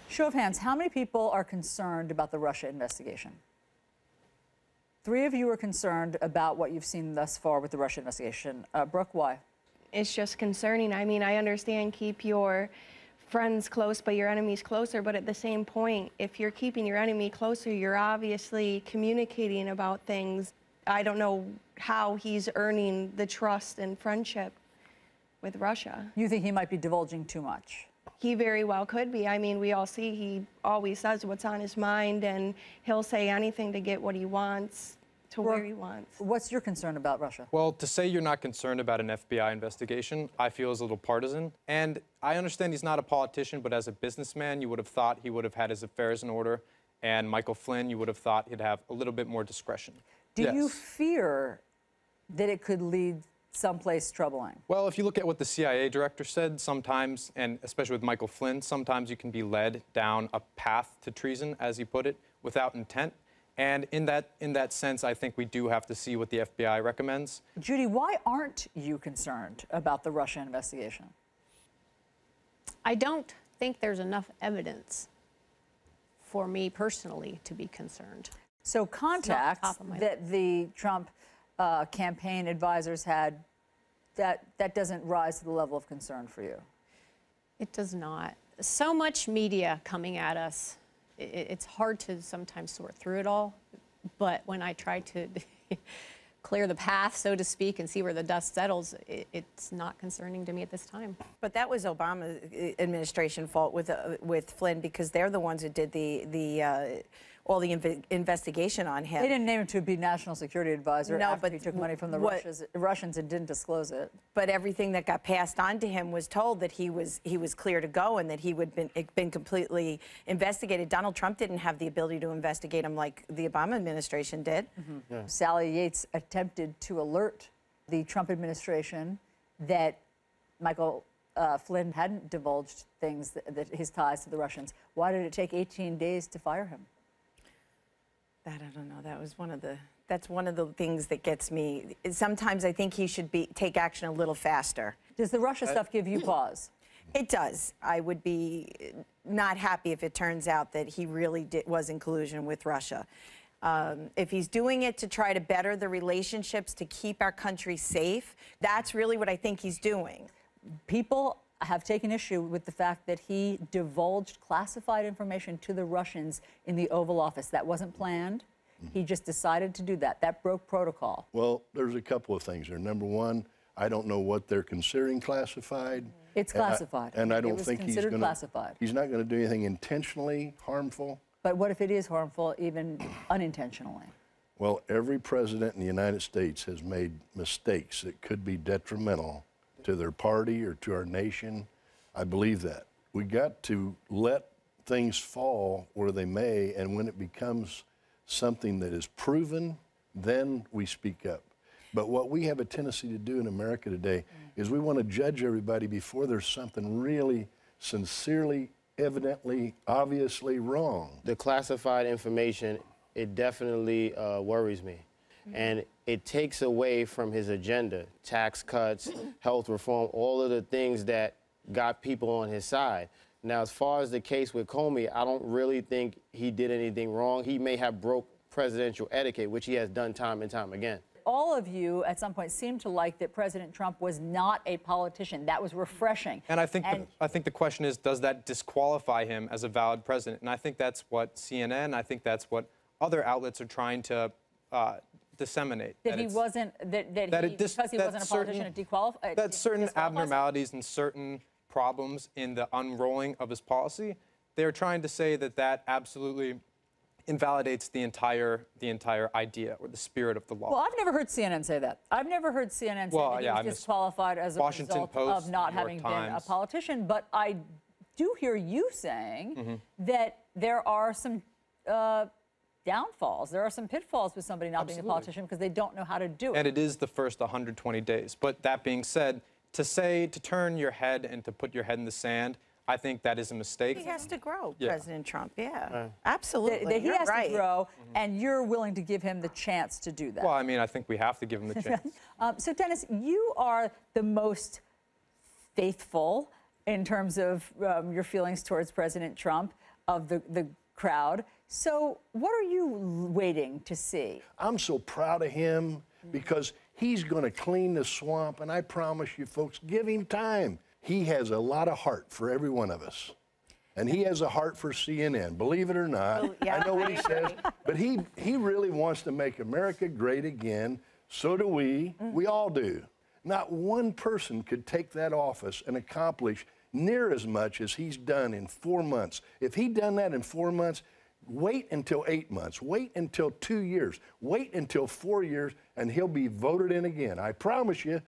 Show of hands, how many people are concerned about the Russia investigation? 3 of you are concerned about what you've seen thus far with the Russia investigation. Brooke, why? It's just concerning. I mean, I understand keep your friends close, but your enemies closer. But at the same point, if you're keeping your enemy closer, you're obviously communicating about things. I don't know how he's earning the trust and friendship with Russia. You think he might be divulging too much? He very well could be. I mean, we all see he always says what's on his mind, and he'll say anything to get what he wants to where he wants. What's your concern about Russia? Well, to say you're not concerned about an FBI investigation, I feel is a little partisan. And I understand he's not a politician, but as a businessman, you would have thought he would have had his affairs in order. And Michael Flynn, you would have thought he'd have a little bit more discretion. Do you fear that it could lead someplace troubling? Well, if you look at what the CIA director said, sometimes, and especially with Michael Flynn, sometimes you can be led down a path to treason, as he put it, without intent. And in that sense, I think we do have to see what the FBI recommends. Judy, why aren't you concerned about the Russia investigation? I don't think there's enough evidence for me personally to be concerned. So contacts that the Trump campaign advisors had, that doesn't rise to the level of concern for you? It does not. So much media coming at us. It's hard to sometimes sort through it all, but when I try to clear the path, so to speak, and see where the dust settles, it's not concerning to me at this time. But that was Obama's administration fault with Flynn, because they're the ones who did all the investigation on him. They didn't name him to be national security advisor after he took money from the Russians and didn't disclose it. But everything that got passed on to him was told that he was clear to go and that he would been completely investigated. Donald Trump didn't have the ability to investigate him like the Obama administration did. Yeah. Sally Yates attempted to alert the Trump administration that Michael Flynn hadn't divulged things that his ties to the Russians. Why did it take 18 days to fire him? That I don't know. That was that's one of the things that gets me. Sometimes I think he should take action a little faster. Does the Russia stuff give you pause? It does. I would be not happy if it turns out that he really was in collusion with Russia. If he's doing it to try to better the relationships, to keep our country safe, that's really what I think he's doing. People have taken issue with the fact that he divulged classified information to the Russians in the Oval Office. That wasn't planned. He just decided to do that. That broke protocol. Well, there's a couple of things there. Number one, I don't know what they're considering classified. It's classified. And I don't think he's going to. Classified. He's not going to do anything intentionally harmful. But what if it is harmful, even unintentionally? Well, every president in the United States has made mistakes that could be detrimental to their party or to our nation. I believe that. We got to let things fall where they may, and when it becomes something that is proven, then we speak up. But what we have a tendency to do in America today is we want to judge everybody before there's something really sincerely, evidently, obviously wrong. The classified information, it definitely worries me. And it takes away from his agenda, tax cuts, health reform, all of the things that got people on his side. Now, as far as the case with Comey, I don't really think he did anything wrong. He may have broke presidential etiquette, which he has done time and time again. All of you, at some point, seemed to like that President Trump was not a politician. That was refreshing. And I think the question is, does that disqualify him as a valid president? And I think that's what CNN, I think that's what other outlets are trying to disseminate. That he wasn't, because he wasn't a politician, it disqualified. That certain abnormalities and certain problems in the unrolling of his policy, they're trying to say that that absolutely invalidates the entire idea or the spirit of the law. Well, I've never heard CNN say that. I've never heard CNN say that he was disqualified as a result of not having been a politician. But I do hear you saying that there are some downfalls. There are some pitfalls with somebody not being a politician because they don't know how to do it. And it is the first 120 days. But that being said, to turn your head and to put your head in the sand, I think that is a mistake. He has to grow, President Trump. Yeah, absolutely. He has to grow, and you're willing to give him the chance to do that. Well, I mean, I think we have to give him the chance. So, Dennis, you are the most faithful in terms of your feelings towards President Trump. of the crowd. So what are you waiting to see? I'm so proud of him because he's going to clean the swamp, and I promise you folks, give him time. He has a lot of heart for every one of us. And he has a heart for CNN, believe it or not. Oh, yeah, I know what I he says, agree. but he really wants to make America great again. So do we. We all do. Not one person could take that office and accomplish near as much as he's done in 4 months. If he'd done that in 4 months, wait until 8 months, wait until 2 years, wait until 4 years, and he'll be voted in again. I promise you.